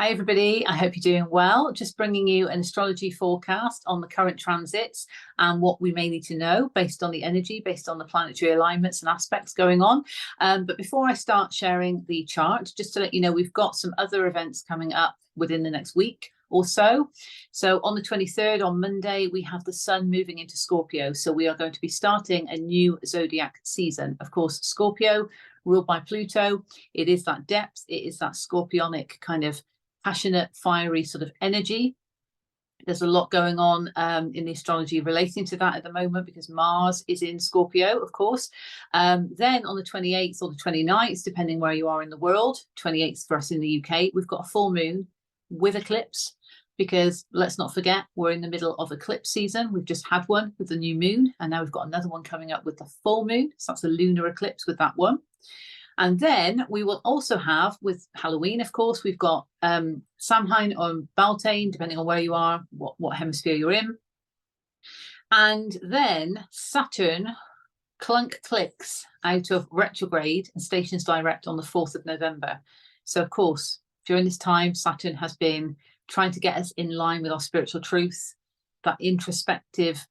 Hi everybody, I hope you're doing well. Just bringing you an astrology forecast on the current transits and what we may need to know based on the energy, based on the planetary alignments and aspects going on. But before I start sharing the chart, just to let you know, we've got some other events coming up within the next week or so. So on the 23rd, on Monday, we have the sun moving into Scorpio. So we are going to be starting a new zodiac season. Of course, Scorpio, ruled by Pluto, it is that depth, it is that scorpionic kind of passionate, fiery sort of energy. There's a lot going on in the astrology relating to that at the moment because Mars is in Scorpio, of course. Then on the 28th or the 29th, depending where you are in the world, 28th for us in the UK, we've got a full moon with eclipse because let's not forget, we're in the middle of eclipse season. We've just had one with the new moon and now we've got another one coming up with the full moon. So that's a lunar eclipse with that one. And then we will also have, with Halloween, of course, we've got Samhain or Beltane, depending on where you are, what hemisphere you're in. And then Saturn clicks out of retrograde and stations direct on the 4th of November. So, of course, during this time, Saturn has been trying to get us in line with our spiritual truth, that introspective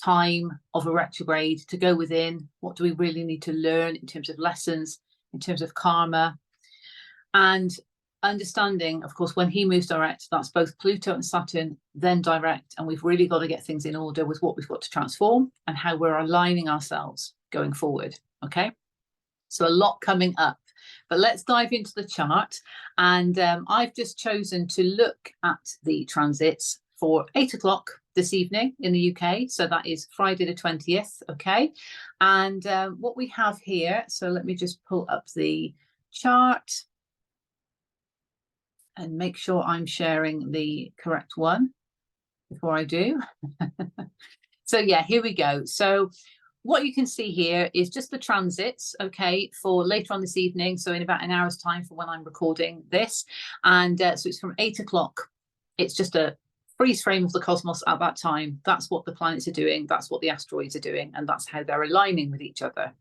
time of a retrograde to go within. What do we really need to learn in terms of lessons, in terms of karma, and understanding, of course, when he moves direct, that's both Pluto and Saturn, then direct, and we've really got to get things in order with what we've got to transform and how we're aligning ourselves going forward. Okay, so a lot coming up, but let's dive into the chart. And I've just chosen to look at the transits for 8 o'clock this evening in the UK. So that is Friday the 20th. Okay. And what we have here, so let me just pull up the chart and make sure I'm sharing the correct one before I do. So yeah, here we go. So what you can see here is just the transits, okay, for later on this evening. So in about an hour's time from when I'm recording this. And so it's from 8 o'clock. It's just a freeze frame of the cosmos at that time. That's what the planets are doing. That's what the asteroids are doing. And that's how they're aligning with each other.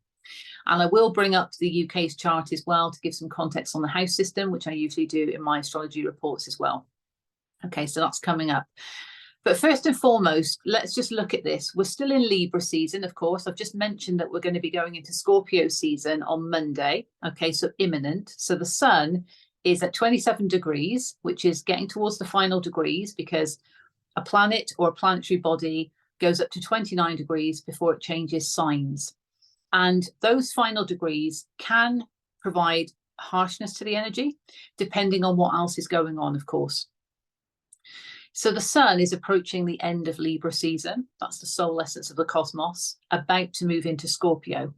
And I will bring up the UK's chart as well to give some context on the house system, which I usually do in my astrology reports as well. Okay, so that's coming up. But first and foremost, let's just look at this. We're still in Libra season, of course. I've just mentioned that we're going to be going into Scorpio season on Monday. Okay, so imminent. So the sun is at 27 degrees, which is getting towards the final degrees because a planet or a planetary body goes up to 29 degrees before it changes signs. And those final degrees can provide harshness to the energy, depending on what else is going on, of course. So the sun is approaching the end of Libra season. That's the soul essence of the cosmos, about to move into Scorpio.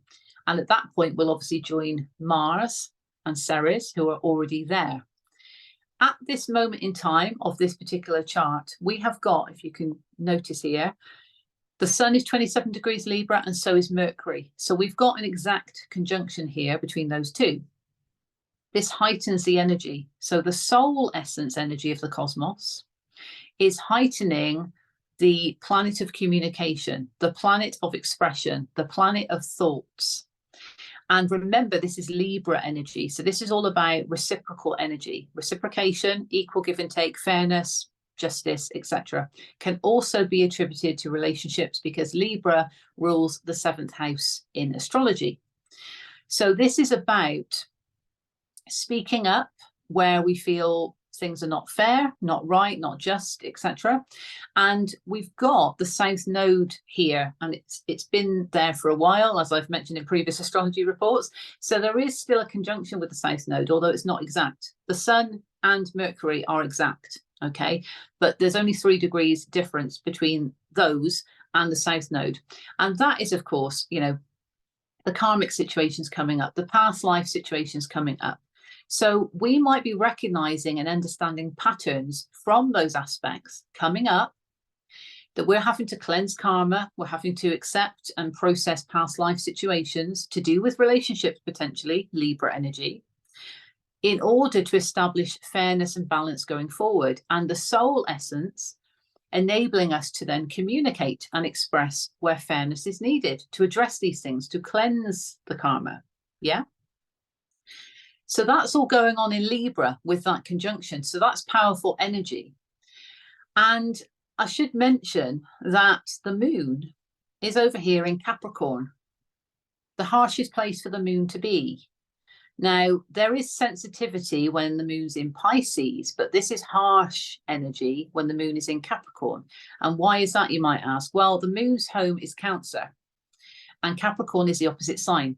And at that point, we'll obviously join Mars and Ceres, who are already there. At this moment in time of this particular chart, we have got, if you can notice here, the sun is 27 degrees Libra and so is Mercury. So we've got an exact conjunction here between those two. This heightens the energy. So the soul essence energy of the cosmos is heightening the planet of communication, the planet of expression, the planet of thoughts. And remember, this is Libra energy. So this is all about reciprocal energy, reciprocation, equal give and take, fairness, justice, etc. Can also be attributed to relationships because Libra rules the 7th house in astrology. So this is about speaking up where we feel things are not fair, not right, not just, etc. And we've got the South Node here, and it's been there for a while, as I've mentioned in previous astrology reports. So there is still a conjunction with the South Node, although it's not exact. The Sun and Mercury are exact, okay? But there's only 3 degrees difference between those and the South Node. And that is, of course, you know, the karmic situations coming up, the past life situations coming up. So we might be recognizing and understanding patterns from those aspects coming up that we're having to cleanse karma, we're having to accept and process past life situations to do with relationships, potentially Libra energy, in order to establish fairness and balance going forward. And the soul essence enabling us to then communicate and express where fairness is needed to address these things, to cleanse the karma. Yeah. So that's all going on in Libra with that conjunction. So that's powerful energy. And I should mention that the moon is over here in Capricorn, the harshest place for the moon to be. Now, there is sensitivity when the moon's in Pisces, but this is harsh energy when the moon is in Capricorn. And why is that, you might ask? Well, the moon's home is Cancer, and Capricorn is the opposite sign.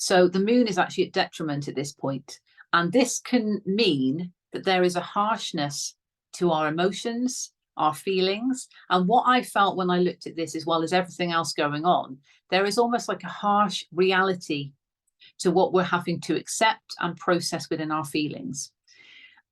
So the moon is actually at detriment at this point. And this can mean that there is a harshness to our emotions, our feelings. And what I felt when I looked at this, as well as everything else going on, there is almost like a harsh reality to what we're having to accept and process within our feelings.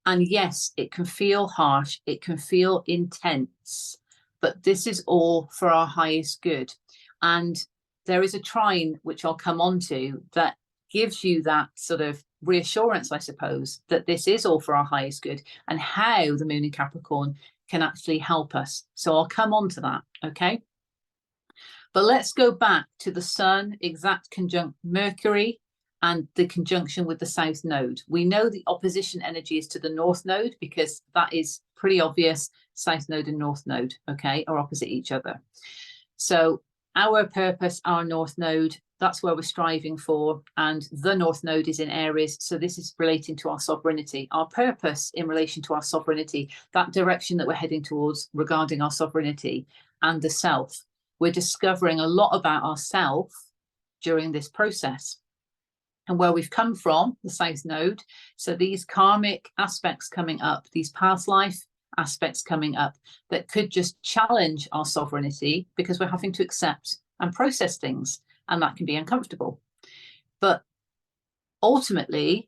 And yes, it can feel harsh, it can feel intense, but this is all for our highest good. And there is a trine, which I'll come on to, that gives you that sort of reassurance, I suppose, that this is all for our highest good, and how the moon in Capricorn can actually help us. So I'll come on to that, okay? But let's go back to the sun, exact conjunct Mercury, and the conjunction with the south node. We know the opposition energy is to the north node, because that is pretty obvious. South node and north node, okay, are opposite each other. So our purpose, our north node, that's where we're striving for. And the north node is in Aries. So this is relating to our sovereignty, our purpose in relation to our sovereignty, that direction that we're heading towards regarding our sovereignty and the self. We're discovering a lot about ourselves during this process. And where we've come from, the south node, so these karmic aspects coming up, these past life aspects coming up that could just challenge our sovereignty, because we're having to accept and process things, and that can be uncomfortable. But ultimately,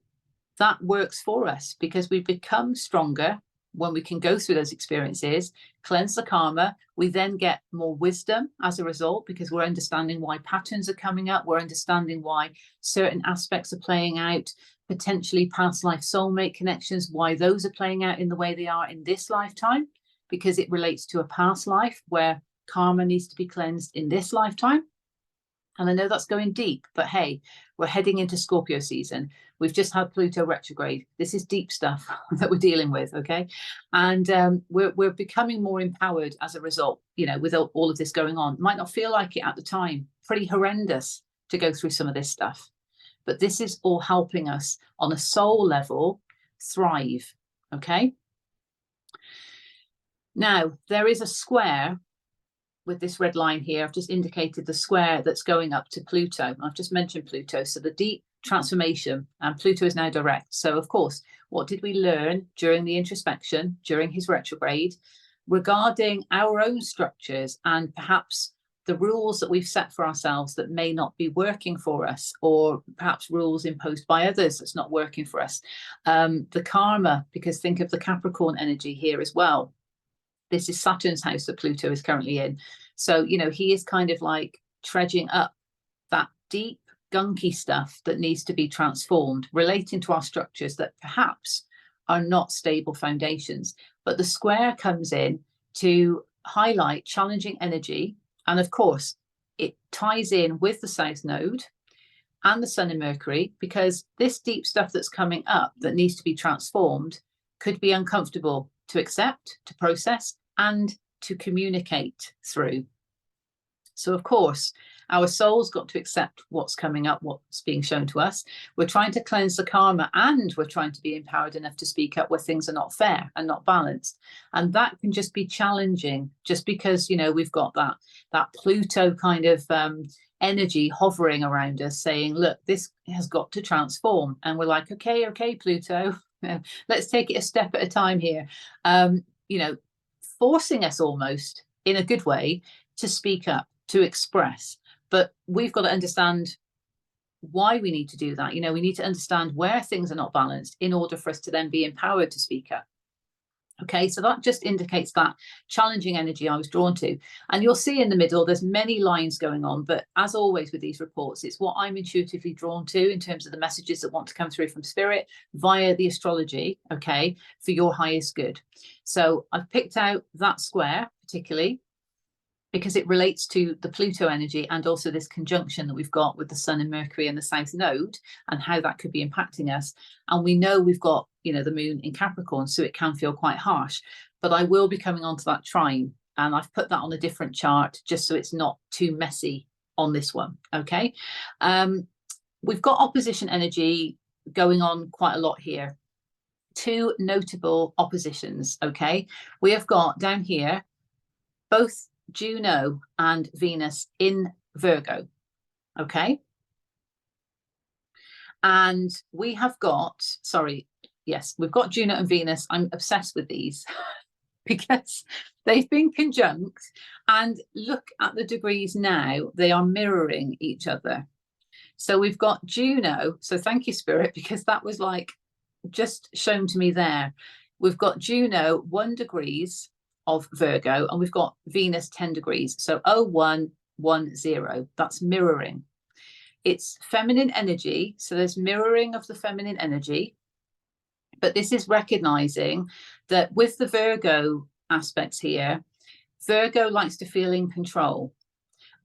that works for us, because we become stronger when we can go through those experiences, cleanse the karma. We then get more wisdom as a result, because we're understanding why patterns are coming up. We're understanding why certain aspects are playing out, potentially past life soulmate connections, why those are playing out in the way they are in this lifetime, because it relates to a past life where karma needs to be cleansed in this lifetime. And I know that's going deep, but hey, we're heading into Scorpio season. We've just had Pluto retrograde. This is deep stuff that we're dealing with, okay? And we're becoming more empowered as a result, you know, with all of this going on. Might not feel like it at the time. Pretty horrendous to go through some of this stuff. But this is all helping us on a soul level thrive, okay? Now, there is a square with this red line here. I've just indicated the square that's going up to Pluto. I've just mentioned Pluto. So the deep transformation, and Pluto is now direct. So of course, what did we learn during the introspection, during his retrograde, regarding our own structures and perhaps the rules that we've set for ourselves that may not be working for us, or perhaps rules imposed by others that's not working for us. The karma, because think of the Capricorn energy here as well. This is Saturn's house that Pluto is currently in. So, you know, he is kind of like trudging up that deep, gunky stuff that needs to be transformed, relating to our structures that perhaps are not stable foundations. But the square comes in to highlight challenging energy. And of course, it ties in with the South Node and the Sun and Mercury, because this deep stuff that's coming up that needs to be transformed could be uncomfortable to accept, to process, and to communicate through. So of course, our soul's got to accept what's coming up, what's being shown to us. We're trying to cleanse the karma, and we're trying to be empowered enough to speak up where things are not fair and not balanced. And that can just be challenging, just because, you know, we've got that Pluto kind of energy hovering around us saying, look, this has got to transform. And we're like, okay, Pluto, let's take it a step at a time here. You know, forcing us almost in a good way to speak up, to express. But we've got to understand why we need to do that. You know, we need to understand where things are not balanced in order for us to then be empowered to speak up. Okay, so that just indicates that challenging energy I was drawn to. And you'll see in the middle, there's many lines going on. But as always with these reports, it's what I'm intuitively drawn to in terms of the messages that want to come through from spirit via the astrology, okay, for your highest good. So I've picked out that square particularly. because it relates to the Pluto energy and also this conjunction that we've got with the Sun and Mercury and the South Node and how that could be impacting us. And we know we've got, you know, the moon in Capricorn, so it can feel quite harsh. But I will be coming on to that trine, and I've put that on a different chart just so it's not too messy on this one, okay? We've got opposition energy going on quite a lot here. Two notable oppositions, okay? We have got down here both Juno and Venus in Virgo, okay? And we have got, sorry, yes, we've got Juno and Venus. I'm obsessed with these because they've been conjunct, and look at the degrees now, they are mirroring each other. So we've got Juno, so thank you, Spirit, because that was like just shown to me there. We've got Juno 1 degrees of Virgo, and we've got Venus 10 degrees. So 0110, that's mirroring. It's feminine energy. So there's mirroring of the feminine energy. But this is recognizing that with the Virgo aspects here, Virgo likes to feel in control,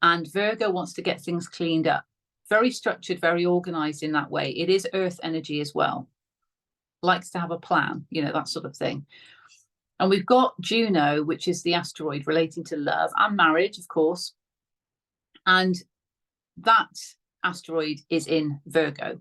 and Virgo wants to get things cleaned up. Very structured, very organized in that way. It is earth energy as well. Likes to have a plan, you know, that sort of thing. And we've got Juno, which is the asteroid relating to love and marriage, of course. And that asteroid is in Virgo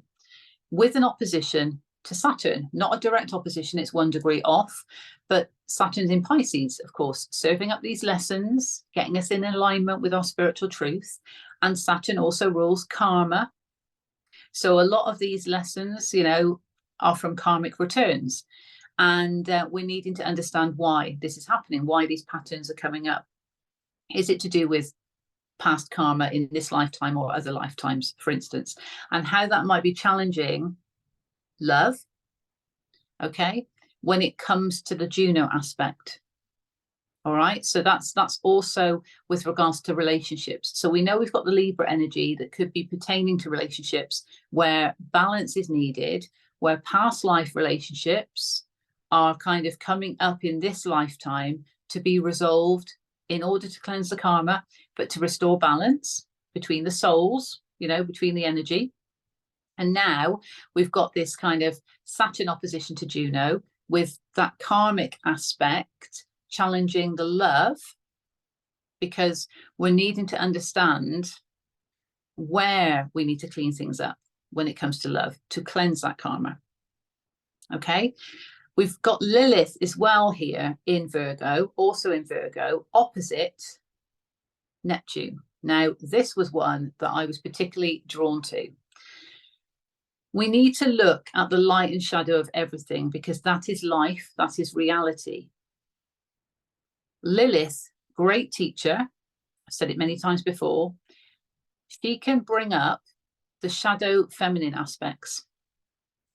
with an opposition to Saturn, not a direct opposition, it's 1 degree off, but Saturn's in Pisces, of course, serving up these lessons, getting us in alignment with our spiritual truth. And Saturn also rules karma. So a lot of these lessons, you know, are from karmic returns. And we're needing to understand why this is happening, why these patterns are coming up. Is it to do with past karma in this lifetime or other lifetimes, for instance, and how that might be challenging love, okay, when it comes to the Juno aspect. All right, so that's also with regards to relationships. So we know we've got the Libra energy that could be pertaining to relationships where balance is needed, where past life relationships are kind of coming up in this lifetime to be resolved in order to cleanse the karma, but to restore balance between the souls, you know, between the energy. And now we've got this kind of Saturn opposition to Juno with that karmic aspect challenging the love, because we're needing to understand where we need to clean things up when it comes to love to cleanse that karma. Okay, we've got Lilith as well here in Virgo, also in Virgo, opposite Neptune. Now, this was one that I was particularly drawn to. We need to look at the light and shadow of everything, because that is life, that is reality. Lilith, great teacher, I've said it many times before, she can bring up the shadow feminine aspects.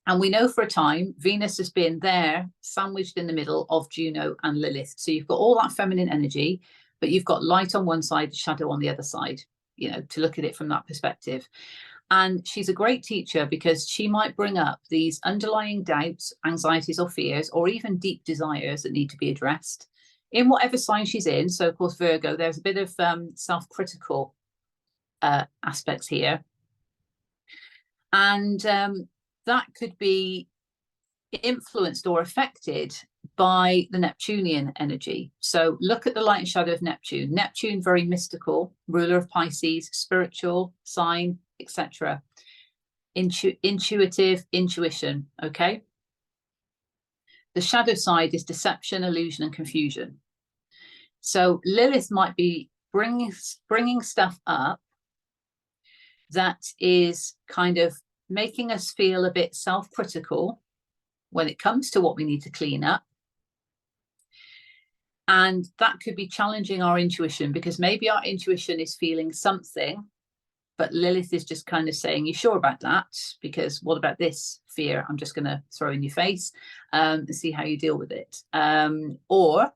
And we know for a time, Venus has been there, sandwiched in the middle of Juno and Lilith. So you've got all that feminine energy, but you've got light on one side, shadow on the other side, you know, to look at it from that perspective. And she's a great teacher because she might bring up these underlying doubts, anxieties or fears, or even deep desires that need to be addressed in whatever sign she's in. So, of course, Virgo, there's a bit of self-critical aspects here. And that could be influenced or affected by the Neptunian energy. So look at the light and shadow of Neptune. Neptune, very mystical, ruler of Pisces, spiritual sign, etc. Intuitive, intuition, okay? The shadow side is deception, illusion, and confusion. So Lilith might be bringing stuff up that is kind of making us feel a bit self-critical when it comes to what we need to clean up. And that could be challenging our intuition, because maybe our intuition is feeling something, but Lilith is just kind of saying, you sure about that? Because what about this fear I'm just going to throw in your face and see how you deal with it? Or,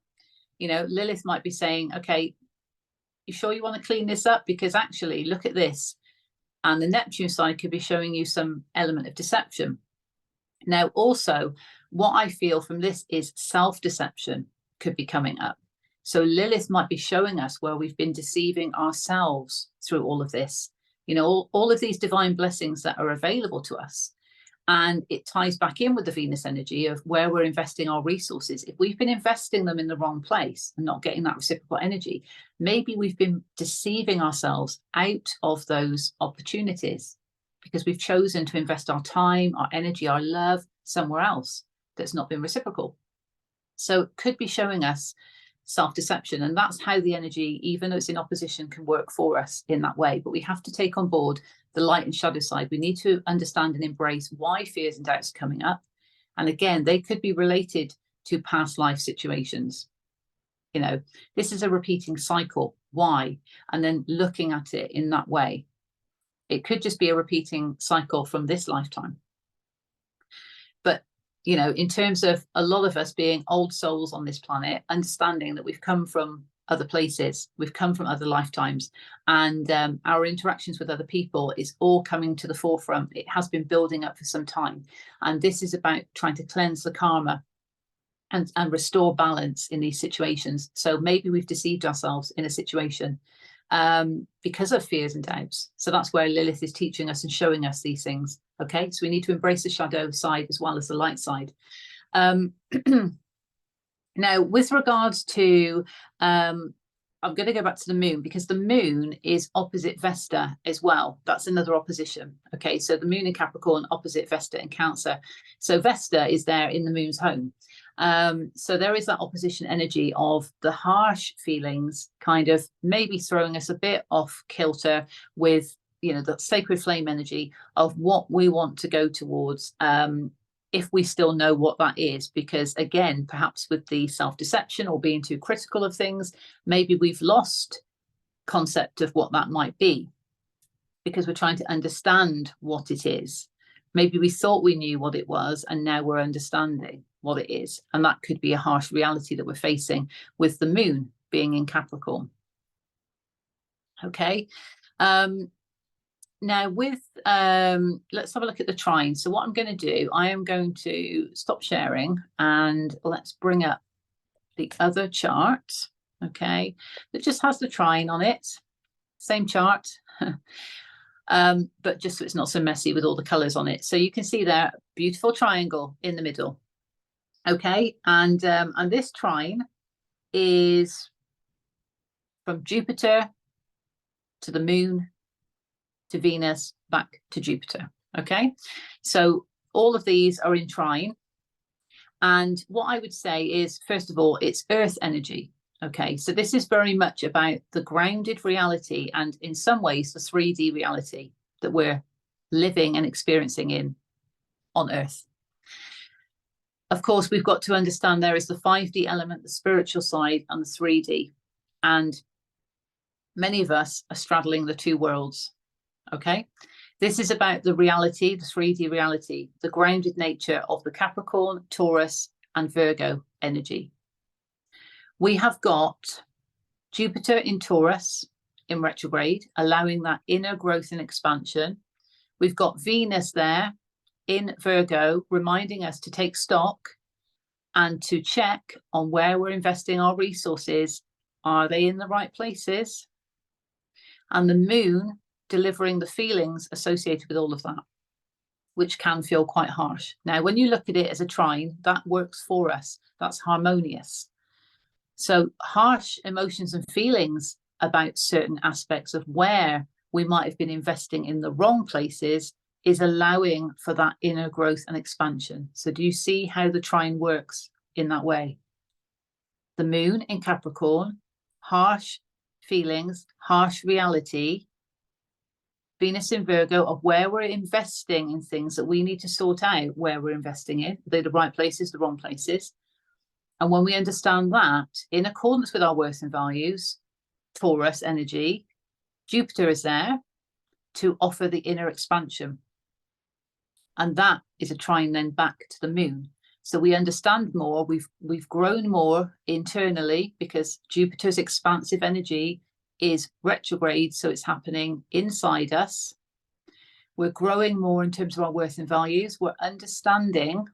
you know, Lilith might be saying, okay, you sure you want to clean this up? Because actually, look at this. And the Neptune side could be showing you some element of deception. Now, also, what I feel from this is self-deception could be coming up. So Lilith might be showing us where we've been deceiving ourselves through all of this, you know, all of these divine blessings that are available to us. And it ties back in with the Venus energy of where we're investing our resources. If we've been investing them in the wrong place and not getting that reciprocal energy, maybe we've been deceiving ourselves out of those opportunities because we've chosen to invest our time, our energy, our love somewhere else that's not been reciprocal. So it could be showing us self-deception, and that's how the energy, even though it's in opposition, can work for us in that way. But we have to take on board the light and shadow side. We need to understand and embrace why fears and doubts are coming up. And again, they could be related to past life situations. You know, this is a repeating cycle. Why? And then looking at it in that way. It could just be a repeating cycle from this lifetime. But, you know, in terms of a lot of us being old souls on this planet, understanding that we've come from other places, we've come from other lifetimes, and our interactions with other people is all coming to the forefront. It has been building up for some time, and this is about trying to cleanse the karma and restore balance in these situations. So maybe we've deceived ourselves in a situation because of fears and doubts. So that's where Lilith is teaching us and showing us these things. Okay, so we need to embrace the shadow side as well as the light side. Now, with regards to, I'm going to go back to the moon, because the moon is opposite Vesta as well. That's another opposition. Okay, so the moon in Capricorn opposite Vesta in Cancer. So Vesta is there in the moon's home. So there is that opposition energy of the harsh feelings kind of maybe throwing us a bit off kilter with, you know, the sacred flame energy of what we want to go towards. If we still know what that is, because again, perhaps with the self-deception or being too critical of things, maybe we've lost concept of what that might be because we're trying to understand what it is. Maybe we thought we knew what it was, and now we're understanding what it is. And that could be a harsh reality that we're facing with the moon being in Capricorn. Okay. Now with, let's have a look at the trine. So what I'm going to do, I am going to stop sharing and let's bring up the other chart. Okay. That just has the trine on it. Same chart. But just so it's not so messy with all the colors on it. So you can see there, beautiful triangle in the middle. Okay. And this trine is from Jupiter to the moon, to Venus, back to Jupiter. Okay, so all of these are in trine. And what I would say is, first of all, it's earth energy. Okay, so this is very much about the grounded reality and in some ways the 3D reality that we're living and experiencing in on earth. Of course, we've got to understand there is the 5D element, the spiritual side, and the 3D. And many of us are straddling the two worlds. Okay, this is about the reality, the 3D reality, the grounded nature of the Capricorn, Taurus, and Virgo energy. We have got Jupiter in Taurus in retrograde, allowing that inner growth and expansion. We've got Venus there in Virgo, reminding us to take stock and to check on where we're investing our resources. Are they in the right places? And the moon delivering the feelings associated with all of that, which can feel quite harsh. Now, when you look at it as a trine, that works for us. That's harmonious. So harsh emotions and feelings about certain aspects of where we might have been investing in the wrong places is allowing for that inner growth and expansion. So do you see how the trine works in that way? The moon in Capricorn, harsh feelings, harsh reality. Venus in Virgo, of where we're investing in things that we need to sort out where we're investing in. They're the right places, the wrong places. And when we understand that, in accordance with our worth and values, Taurus energy, Jupiter is there to offer the inner expansion. And that is a trine then back to the moon. So we understand more, we've grown more internally because Jupiter's expansive energy is retrograde, so it's happening inside us. We're growing more in terms of our worth and values. We're understanding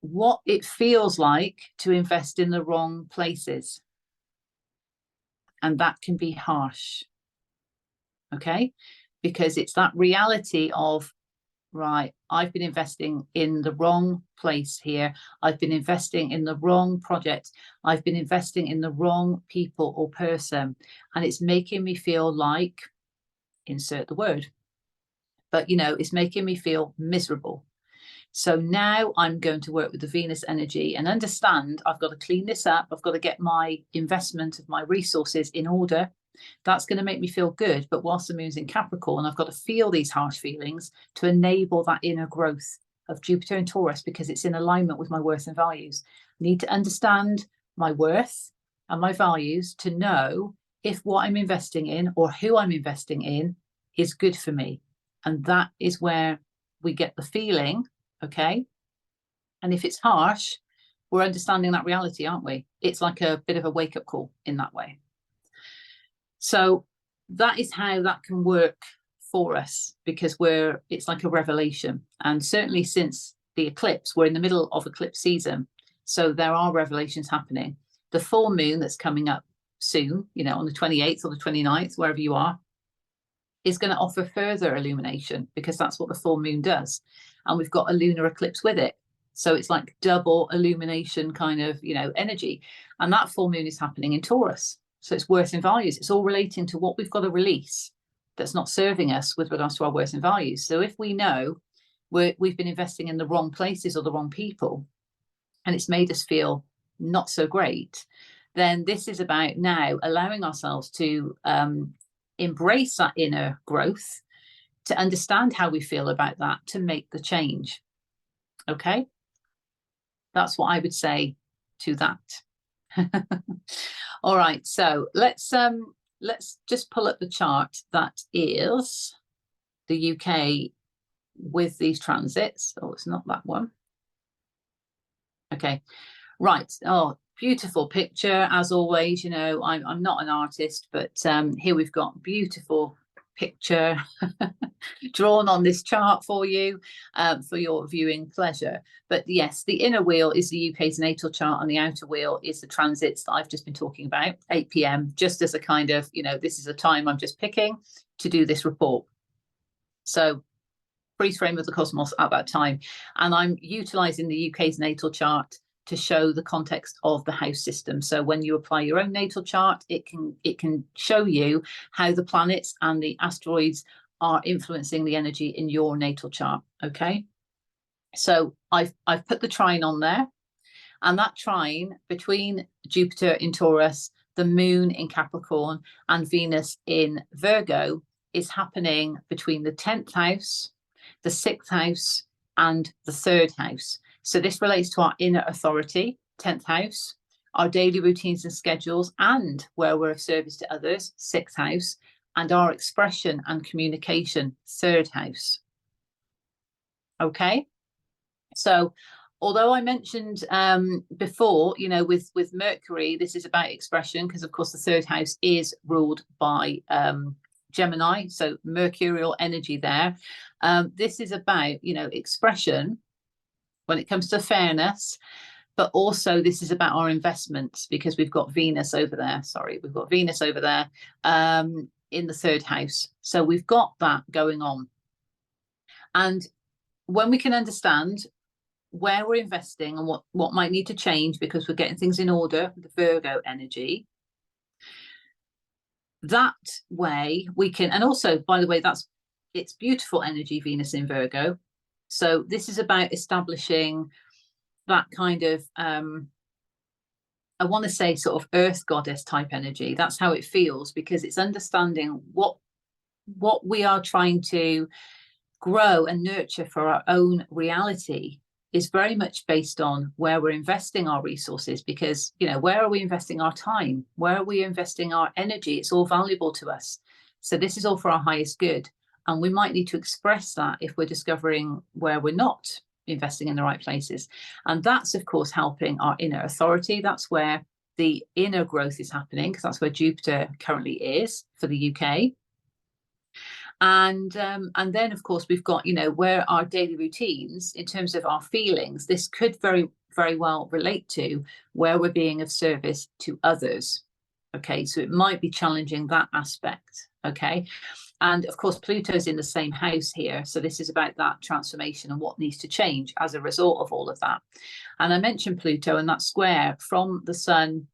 what it feels like to invest in the wrong places. And that can be harsh. Okay? Because it's that reality of, right, I've been investing in the wrong place here. I've been investing in the wrong project. I've been investing in the wrong people or person. And it's making me feel like, insert the word, but you know, it's making me feel miserable. So now I'm going to work with the Venus energy and understand I've got to clean this up. I've got to get my investment of my resources in order. That's going to make me feel good. But whilst the moon's in Capricorn, I've got to feel these harsh feelings to enable that inner growth of Jupiter and Taurus, because it's in alignment with my worth and values. I need to understand my worth and my values to know if what I'm investing in or who I'm investing in is good for me. And that is where we get the feeling, okay? And if it's harsh, we're understanding that reality, aren't we? It's like a bit of a wake-up call in that way. So that is how that can work for us, because it's like a revelation. And certainly since the eclipse, we're in the middle of eclipse season. So there are revelations happening. The full moon that's coming up soon, you know, on the 28th or the 29th, wherever you are, is going to offer further illumination, because that's what the full moon does. And we've got a lunar eclipse with it. So it's like double illumination kind of, you know, energy. And that full moon is happening in Taurus. So it's worth and values. It's all relating to what we've got to release that's not serving us with regards to our worth and values. So if we know we've been investing in the wrong places or the wrong people, and it's made us feel not so great, then this is about now allowing ourselves to embrace that inner growth, to understand how we feel about that, to make the change. Okay, that's what I would say to that. All right, so let's just pull up the chart that is the UK with these transits. Oh, it's not that one. Okay, right. Oh, beautiful picture as always. You know, I'm not an artist, but here we've got beautiful picture drawn on this chart for you for your viewing pleasure. But yes, the inner wheel is the UK's natal chart, and the outer wheel is the transits that I've just been talking about, 8 p.m, just as a kind of, you know, this is a time I'm just picking to do this report. So freeze frame of the cosmos at that time, and I'm utilizing the UK's natal chart to show the context of the house system. So when you apply your own natal chart, it can show you how the planets and the asteroids are influencing the energy in your natal chart. Okay, so I've put the trine on there, and that trine between Jupiter in Taurus, the moon in Capricorn, and Venus in Virgo is happening between the 10th house, the 6th house, and the 3rd house. So this relates to our inner authority, 10th house, our daily routines and schedules, and where we're of service to others, 6th house, and our expression and communication, 3rd house. Okay, so although I mentioned before, you know, with Mercury, this is about expression, because of course the 3rd house is ruled by Gemini, so mercurial energy there. This is about, you know, expression when it comes to fairness, but also this is about our investments, because we've got Venus over there. Sorry, we've got Venus over there in the 3rd house. So we've got that going on. And when we can understand where we're investing and what might need to change, because we're getting things in order with the Virgo energy, that way we can, and also, by the way, it's beautiful energy, Venus in Virgo. So this is about establishing that kind of, I want to say sort of earth goddess type energy. That's how it feels, because it's understanding what we are trying to grow and nurture for our own reality is very much based on where we're investing our resources, because, you know, where are we investing our time? Where are we investing our energy? It's all valuable to us. So this is all for our highest good. And we might need to express that if we're discovering where we're not investing in the right places. And that's, of course, helping our inner authority. That's where the inner growth is happening, because that's where Jupiter currently is for the UK. And then, of course, we've got, you know, where our daily routines, in terms of our feelings, this could very, very well relate to where we're being of service to others. Okay, so it might be challenging that aspect. Okay, and of course, Pluto's in the same house here. So this is about that transformation and what needs to change as a result of all of that. And I mentioned Pluto and that square from the Sun,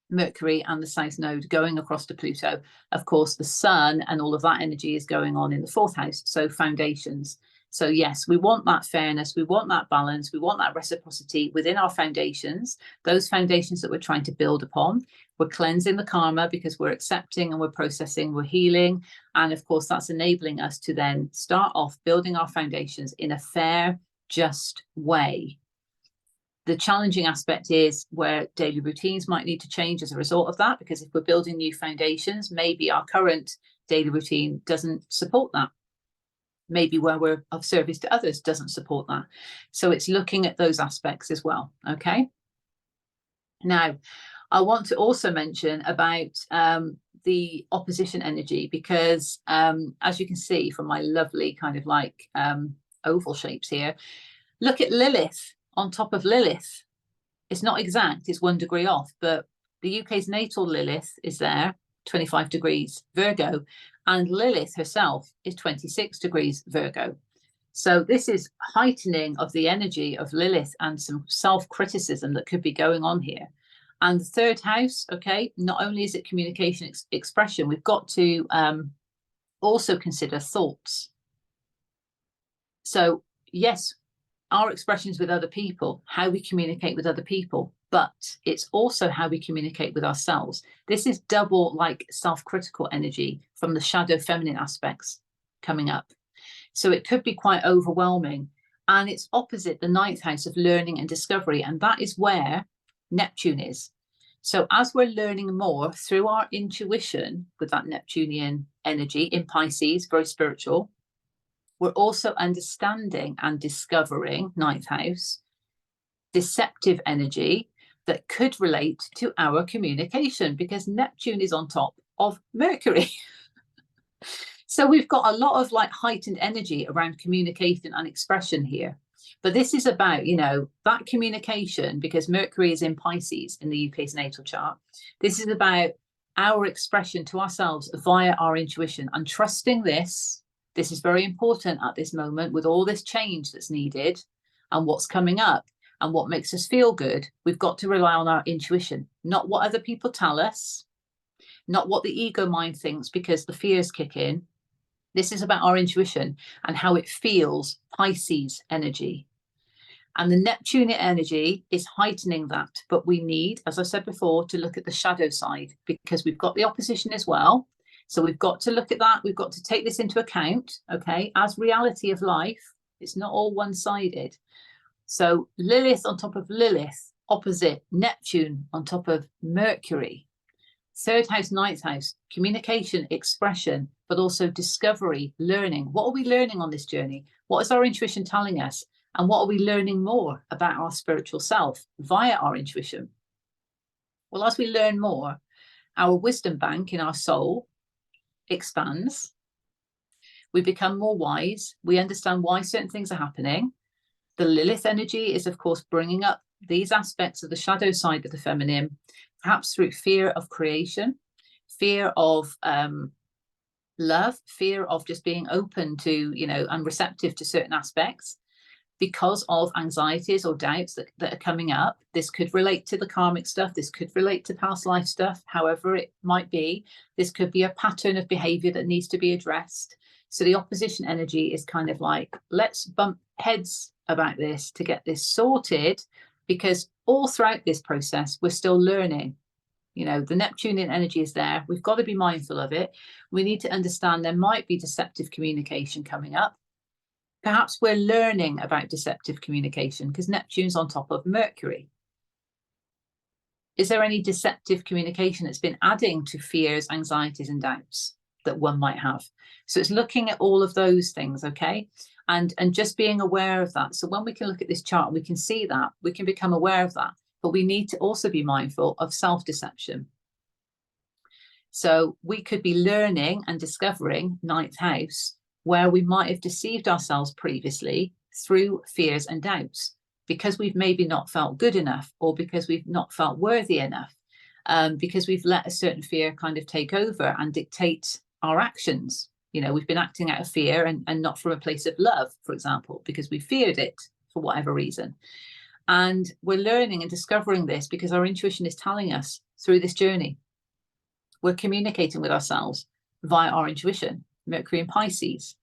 Mercury and the South Node going across to Pluto. Of course, the Sun and all of that energy is going on in the 4th house. So foundations. So yes, we want that fairness, we want that balance, we want that reciprocity within our foundations, those foundations that we're trying to build upon. We're cleansing the karma because we're accepting and we're processing, we're healing. And of course, that's enabling us to then start off building our foundations in a fair, just way. The challenging aspect is where daily routines might need to change as a result of that, because if we're building new foundations, maybe our current daily routine doesn't support that. Maybe where we're of service to others doesn't support that. So it's looking at those aspects as well. Okay. Now, I want to also mention about the opposition energy, because as you can see from my lovely kind of like oval shapes here, look at Lilith on top of Lilith. It's not exact, it's 1 degree off, but the UK's natal Lilith is there, 25 degrees Virgo, and Lilith herself is 26 degrees Virgo. So this is heightening of the energy of Lilith and some self-criticism that could be going on here. And the 3rd house, okay, not only is it communication expression, we've got to also consider thoughts. So yes, our expressions with other people, how we communicate with other people, but it's also how we communicate with ourselves. This is double like self-critical energy from the shadow feminine aspects coming up. So it could be quite overwhelming. And it's opposite the 9th house of learning and discovery. And that is where Neptune is. So as we're learning more through our intuition with that Neptunian energy in Pisces, very spiritual, we're also understanding and discovering 9th house, deceptive energy that could relate to our communication, because Neptune is on top of Mercury. So we've got a lot of like heightened energy around communication and expression here. But this is about, you know, that communication, because Mercury is in Pisces in the UK's natal chart. This is about our expression to ourselves via our intuition and trusting this. This is very important at this moment with all this change that's needed and what's coming up and what makes us feel good. We've got to rely on our intuition, not what other people tell us, not what the ego mind thinks because the fears kick in. This is about our intuition and how it feels, Pisces energy. And the Neptunian energy is heightening that. But we need, as I said before, to look at the shadow side, because we've got the opposition as well. So we've got to look at that. We've got to take this into account, okay, as reality of life. It's not all one-sided. So Lilith on top of Lilith, opposite Neptune on top of Mercury. 3rd house, 9th house, communication, expression, but also discovery, learning. What are we learning on this journey? What is our intuition telling us? And what are we learning more about our spiritual self via our intuition? Well, as we learn more, our wisdom bank in our soul expands. We become more wise. We understand why certain things are happening. The Lilith energy is, of course, bringing up these aspects of the shadow side of the feminine, perhaps through fear of creation, fear of love, fear of just being open to, you know, and receptive to certain aspects because of anxieties or doubts that are coming up. This could relate to the karmic stuff. This could relate to past life stuff, however it might be. This could be a pattern of behavior that needs to be addressed. So the opposition energy is kind of like, let's bump heads about this to get this sorted, because all throughout this process, we're still learning. You know, the Neptunian energy is there. We've got to be mindful of it. We need to understand there might be deceptive communication coming up. Perhaps we're learning about deceptive communication because Neptune's on top of Mercury. Is there any deceptive communication that's been adding to fears, anxieties, and doubts that one might have? So it's looking at all of those things, okay? And just being aware of that. So when we can look at this chart, we can see that, we can become aware of that. But we need to also be mindful of self-deception. So we could be learning and discovering ninth house, where we might have deceived ourselves previously through fears and doubts, because we've maybe not felt good enough, or because we've not felt worthy enough, because we've let a certain fear kind of take over and dictate our actions. You know, we've been acting out of fear and not from a place of love, for example, because we feared it for whatever reason. And we're learning and discovering this because our intuition is telling us through this journey. We're communicating with ourselves via our intuition, Mercury and Pisces.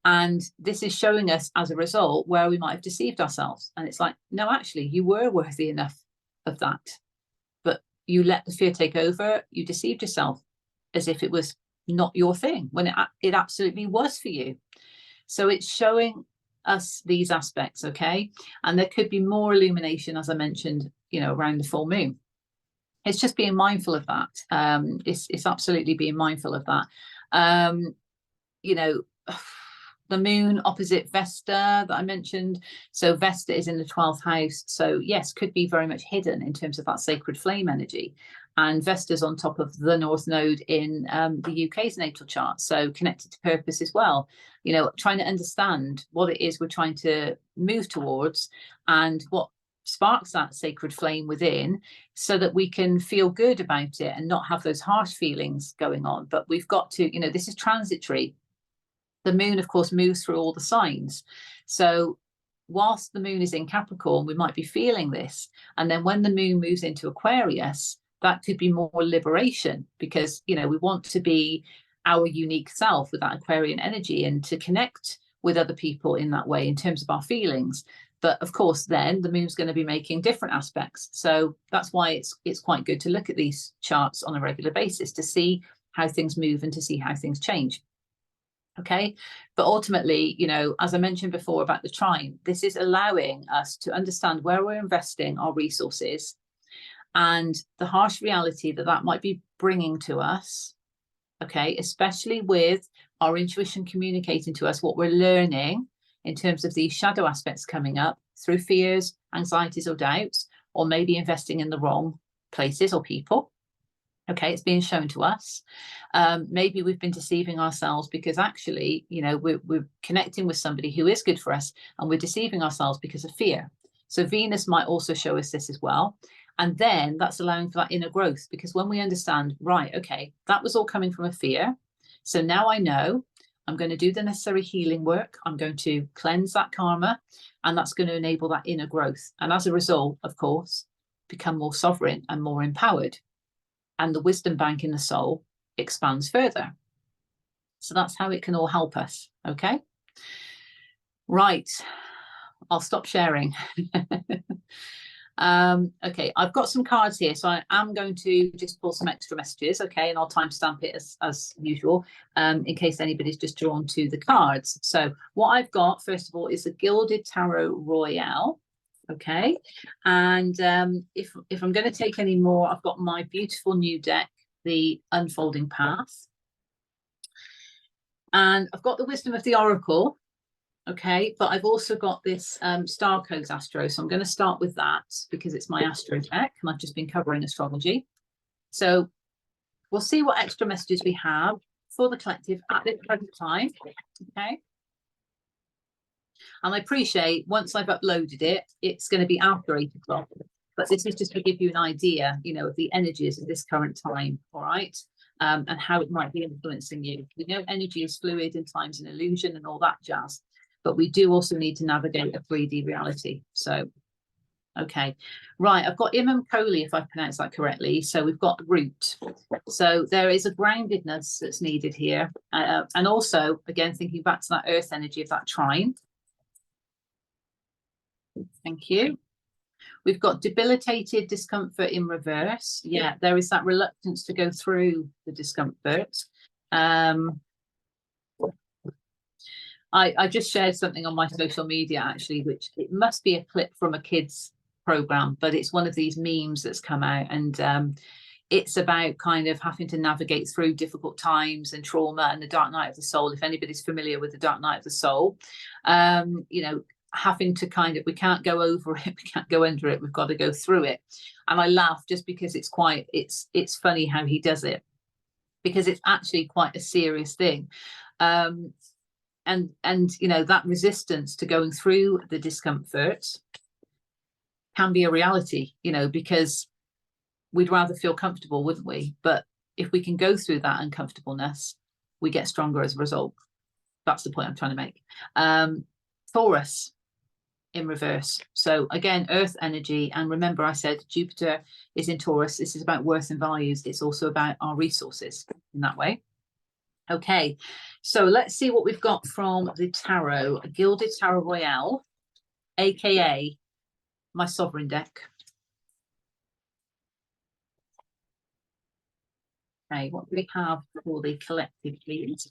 And this is showing us, as a result, where we might have deceived ourselves. And it's like, no, actually, you were worthy enough of that. But you let the fear take over. You deceived yourself as if it was not your thing, when it absolutely was for you. So it's showing us these aspects, okay? And there could be more illumination, as I mentioned, you know, around the full moon. It's just being mindful of that. It's absolutely being mindful of that. You know, the moon opposite Vesta that I mentioned. So Vesta is in the 12th house. So yes, could be very much hidden in terms of that sacred flame energy. And Vesta's on top of the North Node in the UK's natal chart. So connected to purpose as well. You know, trying to understand what it is we're trying to move towards and what sparks that sacred flame within, so that we can feel good about it and not have those harsh feelings going on. But we've got to, you know, this is transitory. The moon, of course, moves through all the signs. So whilst the moon is in Capricorn, we might be feeling this. And then when the moon moves into Aquarius, that could be more liberation, because, you know, we want to be our unique self with that Aquarian energy and to connect with other people in that way in terms of our feelings. But of course, then the moon's going to be making different aspects. So that's why it's quite good to look at these charts on a regular basis to see how things move and to see how things change. Okay, but ultimately, you know, as I mentioned before about the trine, this is allowing us to understand where we're investing our resources and the harsh reality that that might be bringing to us. Okay, especially with our intuition communicating to us what we're learning in terms of these shadow aspects coming up through fears, anxieties, or doubts, or maybe investing in the wrong places or people. Okay, it's being shown to us. Maybe we've been deceiving ourselves because actually, you know, we're connecting with somebody who is good for us, and we're deceiving ourselves because of fear. So Venus might also show us this as well. And then that's allowing for that inner growth, because when we understand, right, okay, that was all coming from a fear. So now I know I'm going to do the necessary healing work. I'm going to cleanse that karma, and that's going to enable that inner growth. And as a result, of course, become more sovereign and more empowered. And the wisdom bank in the soul expands further. So that's how it can all help us. Okay. Right. I'll stop sharing. Okay, I've got some cards here, so I am going to just pull some extra messages, okay, and I'll timestamp it as usual, in case anybody's just drawn to the cards. So what I've got, first of all, is a Gilded Tarot Royale, okay, and if I'm going to take any more, I've got my beautiful new deck, the Unfolding Path, and I've got the Wisdom of the Oracle. Okay, but I've also got this Star Codes Astro, so I'm going to start with that because it's my Astro deck and I've just been covering astrology. So we'll see what extra messages we have for the collective at this present time. Okay, and I appreciate once I've uploaded it, it's going to be after 8 o'clock, but this is just to give you an idea, you know, of the energies of this current time. All right. And how it might be influencing you. We know energy is fluid and time's an illusion and all that jazz. But we do also need to navigate a 3D reality. So, okay. Right, I've got Imam Kohli, if I pronounce that correctly. So we've got root. So there is a groundedness that's needed here. And also, again, thinking back to that earth energy of that trine. Thank you. We've got debilitated discomfort in reverse. Yeah, there is that reluctance to go through the discomfort. I just shared something on my social media, actually, which it must be a clip from a kids program, but it's one of these memes that's come out, and it's about kind of having to navigate through difficult times and trauma and the dark night of the soul. If anybody's familiar with the dark night of the soul, you know, having to kind of, we can't go over it, we can't go under it, we've got to go through it. And I laugh just because it's quite, it's funny how he does it. because it's actually quite a serious thing. And you know, that resistance to going through the discomfort can be a reality, you know, because we'd rather feel comfortable, wouldn't we? But if we can go through that uncomfortableness, we get stronger as a result. That's the point I'm trying to make. Taurus in reverse. So again, earth energy. And remember, I said Jupiter is in Taurus. This is about worth and values. It's also about our resources in that way. Okay, so let's see what we've got from the tarot. A Gilded Tarot Royale, aka my sovereign deck. Okay, what do we have for the collective, please?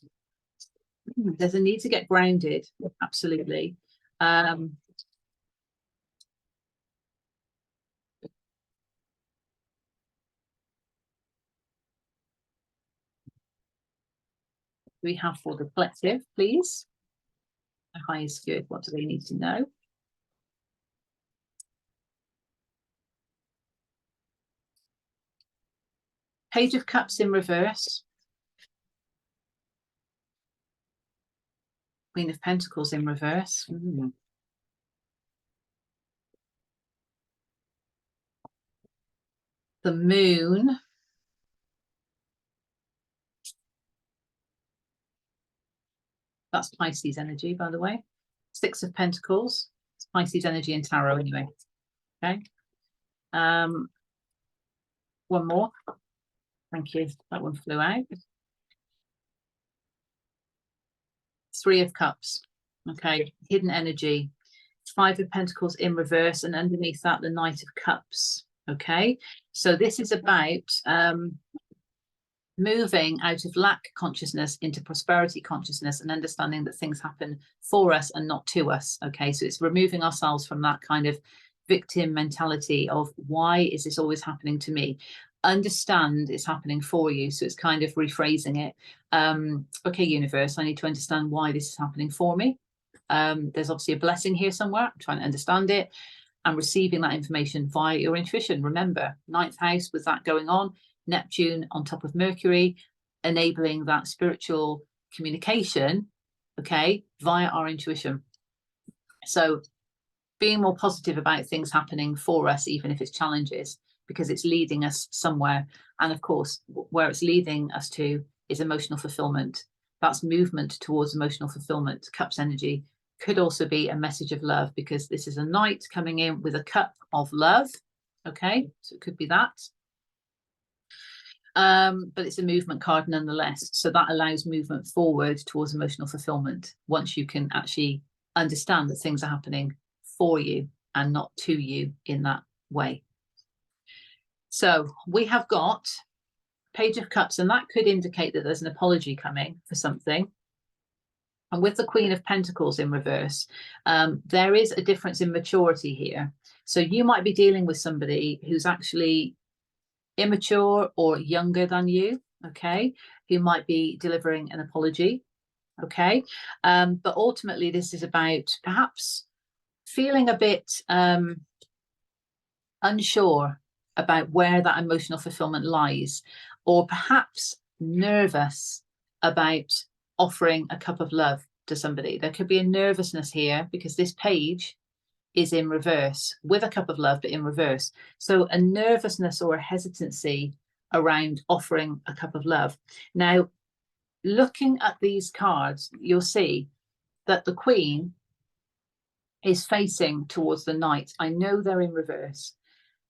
There's a need to get grounded, absolutely. We have for the collective, please. The highest good, what do they need to know? Page of Cups in reverse. Queen of Pentacles in reverse. The Moon. That's Pisces energy, by the way. Six of Pentacles. It's Pisces energy in tarot anyway. Okay. One more. Thank you. That one flew out. Three of Cups. Okay. Hidden energy. Five of Pentacles in reverse, and underneath that, the Knight of Cups. Okay. So this is about moving out of lack consciousness into prosperity consciousness, and understanding that things happen for us and not to us. Okay, so it's removing ourselves from that kind of victim mentality of why is this always happening to me. Understand it's happening for you. So it's kind of rephrasing it. Okay, universe, I need to understand why this is happening for me. There's obviously a blessing here somewhere. I'm trying to understand it and receiving that information via your intuition. Remember, 9th house with that going on, Neptune on top of Mercury, enabling that spiritual communication, okay, via our intuition. So being more positive about things happening for us, even if it's challenges, because it's leading us somewhere. And of course, where it's leading us to is emotional fulfillment. That's movement towards emotional fulfillment. Cups energy could also be a message of love, because this is a knight coming in with a cup of love. Okay, so it could be that. But it's a movement card nonetheless. So that allows movement forward towards emotional fulfillment once you can actually understand that things are happening for you and not to you in that way. So we have got Page of Cups, and that could indicate that there's an apology coming for something. And with the Queen of Pentacles in reverse, there is a difference in maturity here. So you might be dealing with somebody who's actually immature or younger than you, okay, who might be delivering an apology, okay, but ultimately this is about perhaps feeling a bit unsure about where that emotional fulfillment lies, or perhaps nervous about offering a cup of love to somebody. There could be a nervousness here because this page is in reverse with a cup of love, but in reverse. So a nervousness or a hesitancy around offering a cup of love. Now, looking at these cards, you'll see that the Queen is facing towards the Knight. I know they're in reverse,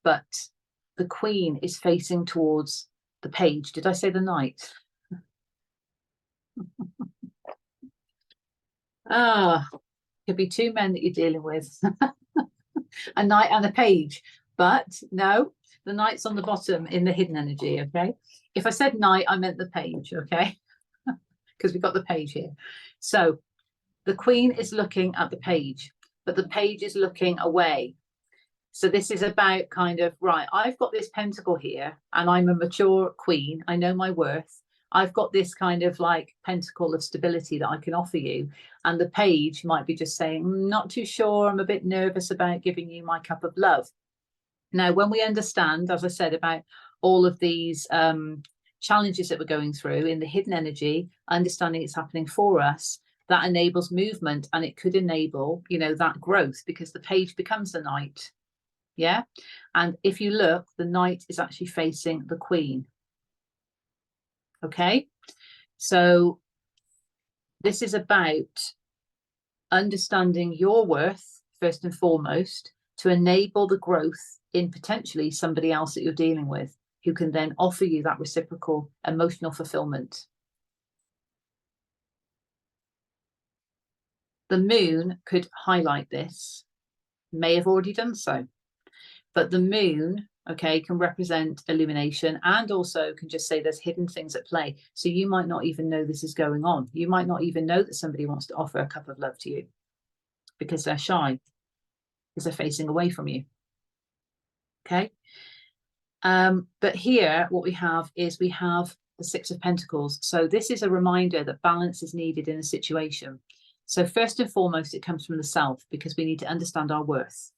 but the Queen is facing towards the Page. Did I say the Knight? Could be two men that you're dealing with. A Knight and a Page, but no, the Knight's on the bottom in the hidden energy. Okay, if I said Knight, I meant the Page. Okay, because we've got the Page here. So the Queen is looking at the Page, but the Page is looking away. So this is about kind of, right, I've got this pentacle here and I'm a mature queen. I know my worth. I've got this kind of like pentacle of stability that I can offer you. And the Page might be just saying, not too sure. I'm a bit nervous about giving you my cup of love. Now, when we understand, as I said, about all of these challenges that we're going through in the hidden energy, understanding it's happening for us, that enables movement, and it could enable, you know, that growth, because the page becomes the knight. Yeah. And if you look, the knight is actually facing the queen. Okay. So this is about understanding your worth first and foremost, to enable the growth in potentially somebody else that you're dealing with, who can then offer you that reciprocal emotional fulfillment. The moon could highlight this, may have already done so, but the moon, okay, can represent illumination, and also can just say there's hidden things at play. So you might not even know this is going on. You might not even know that somebody wants to offer a cup of love to you because they're shy, because they're facing away from you. Okay. But here what we have is we have the Six of Pentacles. So this is a reminder that balance is needed in a situation. So first and foremost, it comes from the self, because we need to understand our worth.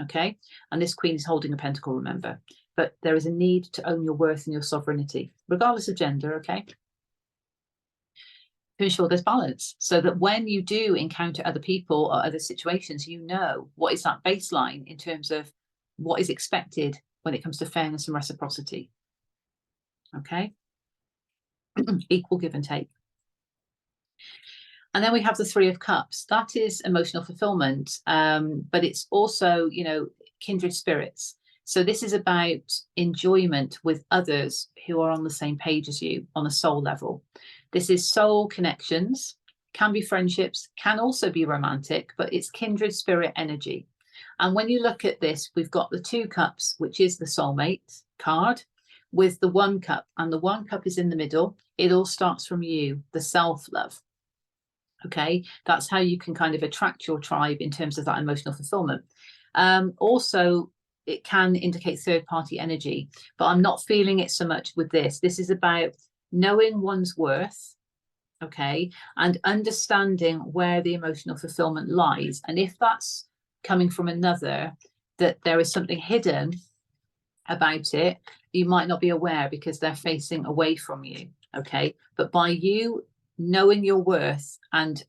Okay. And this queen is holding a pentacle, remember, but there is a need to own your worth and your sovereignty, regardless of gender. Okay. To ensure there's balance, so that when you do encounter other people or other situations, you know what is that baseline in terms of what is expected when it comes to fairness and reciprocity. Okay. Equal give and take. And then we have the Three of Cups. That is emotional fulfillment, but it's also, you know, kindred spirits. So this is about enjoyment with others who are on the same page as you on a soul level. This is soul connections, can be friendships, can also be romantic, but it's kindred spirit energy. And when you look at this, we've got the Two Cups, which is the soulmate card, with the One Cup, and the One Cup is in the middle. It all starts from you, the self-love. Okay, that's how you can kind of attract your tribe in terms of that emotional fulfillment. Also, it can indicate third-party energy, but I'm not feeling it so much with this. This is about knowing one's worth, okay, and understanding where the emotional fulfillment lies. And if that's coming from another, that there is something hidden about it, you might not be aware because they're facing away from you, okay? But by you knowing your worth and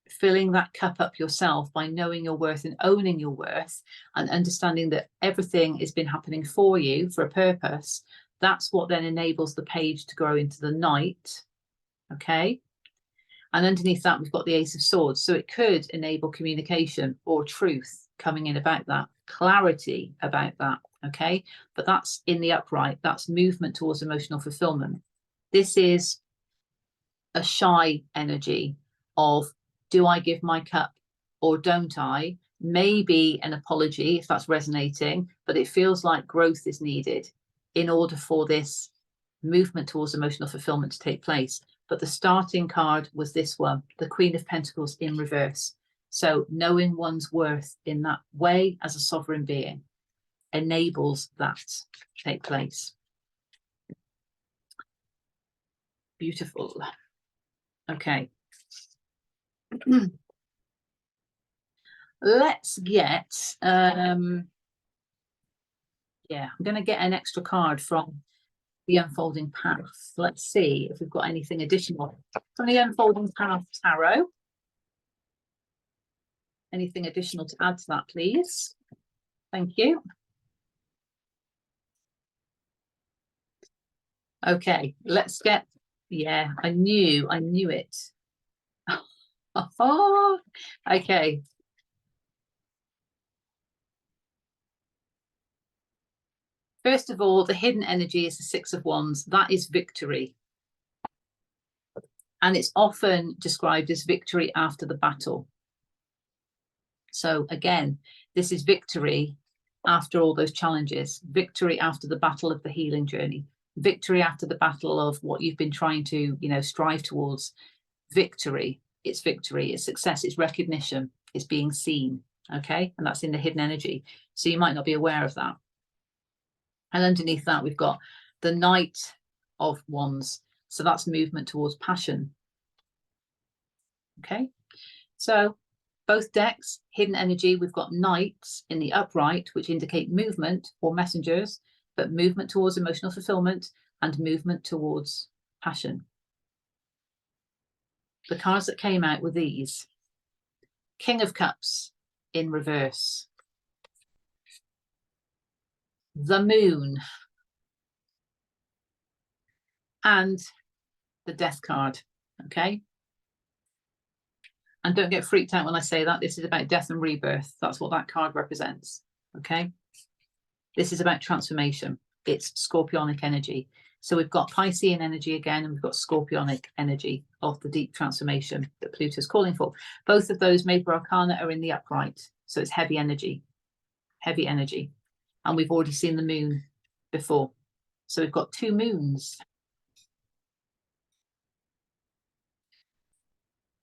filling that cup up yourself, by knowing your worth and owning your worth and understanding that everything has been happening for you for a purpose, that's what then enables the page to grow into the knight, okay? And underneath that, we've got the Ace of Swords. So it could enable communication or truth coming in about that, clarity about that, okay? But that's in the upright, that's movement towards emotional fulfillment. This is a shy energy of, do I give my cup or don't I? Maybe an apology if that's resonating, but it feels like growth is needed in order for this movement towards emotional fulfillment to take place. But the starting card was this one, the Queen of Pentacles in reverse. So knowing one's worth in that way as a sovereign being enables that to take place. Beautiful. Okay. Let's get, yeah, I'm going to get an extra card from the Unfolding Path. Let's see if we've got anything additional from the Unfolding Path Tarot. Anything additional to add to that, please? Thank you. Okay, let's get, yeah, I knew it. Oh, okay. First of all, the hidden energy is the Six of Wands. That is victory. And it's often described as victory after the battle. So again, this is victory after all those challenges, victory after the battle of the healing journey, victory after the battle of what you've been trying to, you know, strive towards. Victory, it's success, it's recognition, it's being seen, okay? And that's in the hidden energy. So you might not be aware of that. And underneath that, we've got the Knight of Wands. So that's movement towards passion. Okay, so both decks, hidden energy, we've got knights in the upright, which indicate movement or messengers, but movement towards emotional fulfillment. and movement towards passion. The cards that came out were these. King of Cups in reverse. The Moon. And the Death card, okay? And don't get freaked out when I say that. This is about death and rebirth. That's what that card represents, okay? This is about transformation. It's scorpionic energy. So we've got Piscean energy again, and we've got scorpionic energy of the deep transformation that Pluto's calling for. Both of those major arcana are in the upright. So it's heavy energy, heavy energy. And we've already seen the moon before. So we've got two moons.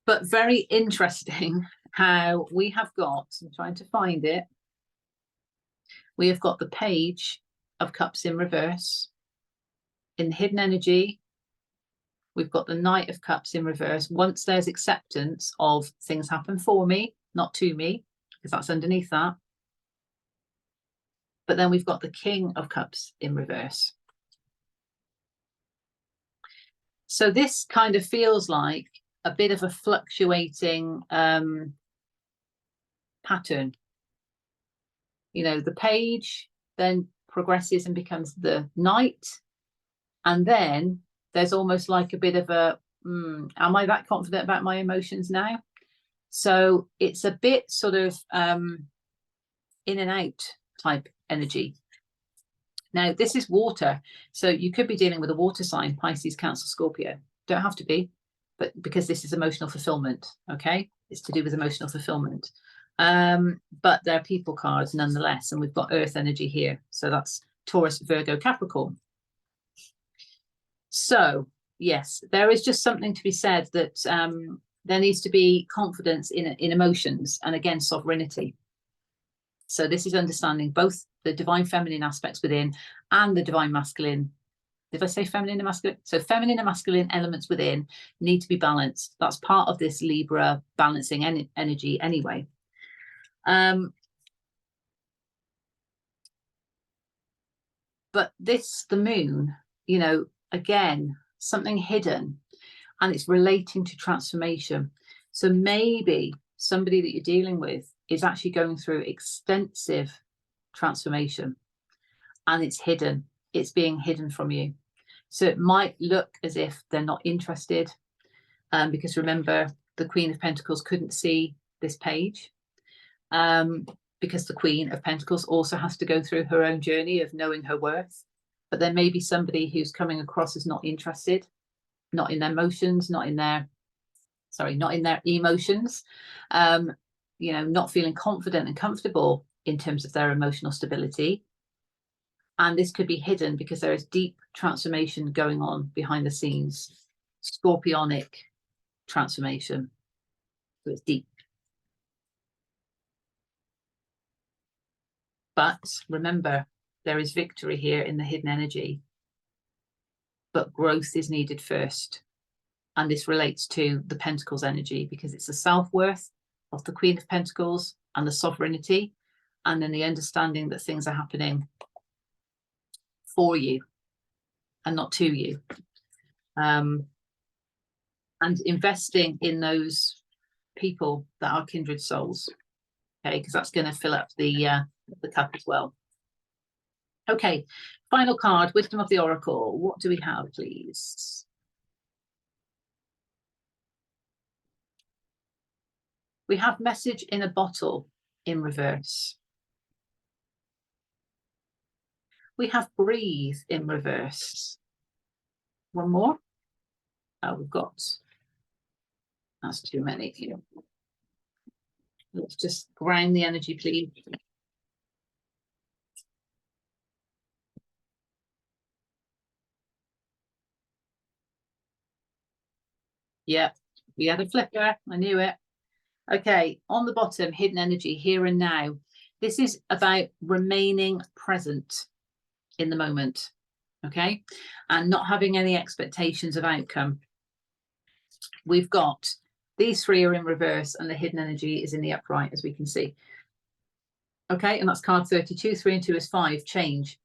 But very interesting how we have got, I'm trying to find it, we have got the Page of Cups in reverse. In hidden energy, we've got the Knight of Cups in reverse. Once there's acceptance of things happen for me, not to me, because that's underneath that. But then we've got the King of Cups in reverse. So this kind of feels like a bit of a fluctuating pattern. You know, the Page then progresses and becomes the Knight. And then there's almost like a bit of a, am I that confident about my emotions now? So it's a bit sort of in and out type energy. Now, this is water. So you could be dealing with a water sign, Pisces, Cancer, Scorpio. Don't have to be, but because this is emotional fulfillment, okay? It's to do with emotional fulfillment. But they're people cards nonetheless. And we've got earth energy here. So that's Taurus, Virgo, Capricorn. So, yes, there is just something to be said that there needs to be confidence in emotions and, again, sovereignty. So this is understanding both the divine feminine aspects within and the divine masculine. Did I say feminine and masculine? So feminine and masculine elements within need to be balanced. That's part of this Libra balancing energy anyway. But this, the moon, you know, again, something hidden, and it's relating to transformation. So maybe somebody that you're dealing with is actually going through extensive transformation, and it's hidden. It's being hidden from you. So it might look as if they're not interested, because remember, the Queen of Pentacles couldn't see this page, because the Queen of Pentacles also has to go through her own journey of knowing her worth. But there may be somebody who's coming across as not interested, not in their emotions, not in their emotions, you know, not feeling confident and comfortable in terms of their emotional stability. And this could be hidden because there is deep transformation going on behind the scenes, scorpionic transformation. So it's deep. But remember, there is victory here in the hidden energy, but growth is needed first. And this relates to the Pentacles energy because it's the self-worth of the Queen of Pentacles and the sovereignty, and then the understanding that things are happening for you and not to you. And investing in those people that are kindred souls, okay, because that's going to fill up the cup as well. Okay, final card, Wisdom of the Oracle. What do we have, please? We have Message in a Bottle in reverse. We have Breathe in reverse. One more. Oh, we've got, that's too many here. Let's just ground the energy, please. Yeah, we had a flicker. I knew it. Okay, on the bottom, hidden energy, here and now. This is about remaining present in the moment, okay? And not having any expectations of outcome. We've got these three are in reverse and the hidden energy is in the upright, as we can see. Okay, and that's card 32. 3 and 2 is 5, change.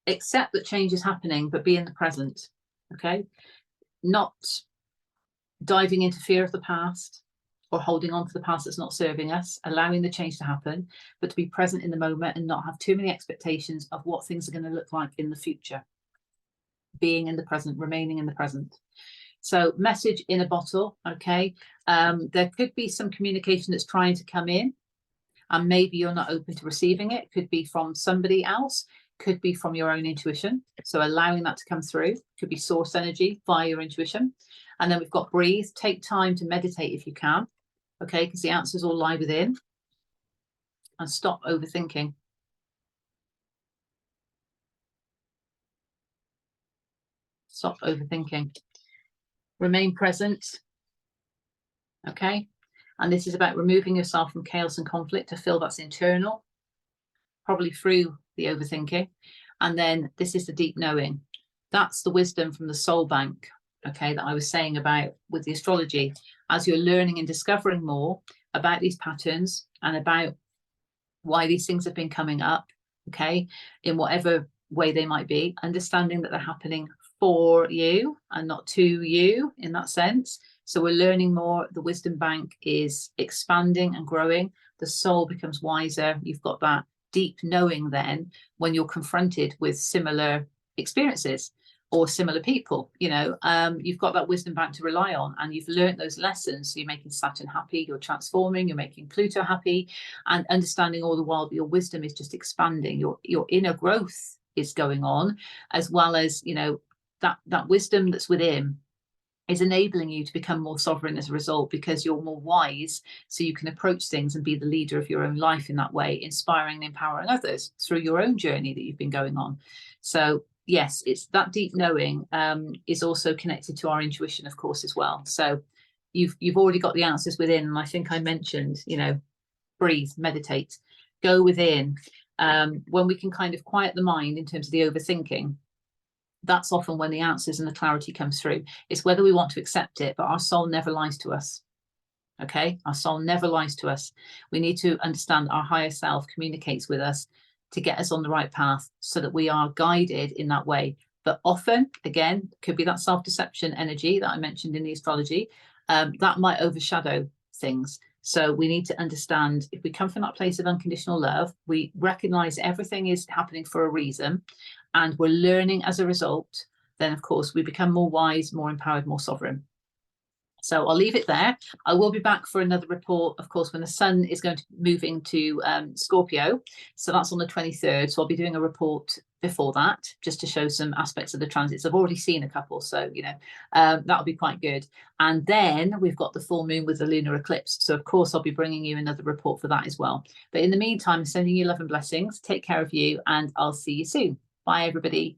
accept that change is happening, but be in the present. Okay, not diving into fear of the past or holding on to the past that's not serving us, allowing the change to happen, but to be present in the moment and not have too many expectations of what things are going to look like in the future. Being in the present, remaining in the present. So message in a bottle, okay? There could be some communication that's trying to come in and maybe you're not open to receiving it. Could be from somebody else, could be from your own intuition. So allowing that to come through, could be source energy via your intuition. And then we've got breathe, take time to meditate if you can, okay? Because the answers all lie within. And stop overthinking. Stop overthinking. Remain present, okay? And this is about removing yourself from chaos and conflict to feel that's internal, probably through the overthinking. And then this is the deep knowing. That's the wisdom from the soul bank, okay, that I was saying about with the astrology. As you're learning and discovering more about these patterns and about why these things have been coming up, okay, in whatever way they might be, understanding that they're happening for you and not to you in that sense. So we're learning more. The wisdom bank is expanding and growing. The soul becomes wiser. You've got that deep knowing then when you're confronted with similar experiences or similar people, you know, you've got that wisdom bank to rely on and you've learned those lessons. So you're making Saturn happy, you're transforming, you're making Pluto happy, and understanding all the while that your wisdom is just expanding. Your inner growth is going on, as well as, you know, that wisdom that's within is enabling you to become more sovereign as a result, because you're more wise, so you can approach things and be the leader of your own life in that way, inspiring and empowering others through your own journey that you've been going on. So yes, it's that deep knowing is also connected to our intuition, of course, as well. So you've already got the answers within. And I think I mentioned, you know, breathe, meditate, go within. When we can kind of quiet the mind in terms of the overthinking, that's often when the answers and the clarity comes through. It's whether we want to accept it, but our soul never lies to us. Okay, our soul never lies to us. We need to understand our higher self communicates with us to get us on the right path so that we are guided in that way. But often, again, could be that self-deception energy that I mentioned in the astrology, that might overshadow things. So we need to understand, if we come from that place of unconditional love, we recognize everything is happening for a reason, and we're learning as a result, then of course we become more wise, more empowered, more sovereign. So I'll leave it there. I will be back for another report, of course, when the sun is going to move into Scorpio. So that's on the 23rd. So I'll be doing a report before that, just to show some aspects of the transits. I've already seen a couple, so, you know, that'll be quite good. And then we've got the full moon with the lunar eclipse. So, of course, I'll be bringing you another report for that as well. But in the meantime, sending you love and blessings. Take care of you, and I'll see you soon. Bye, everybody.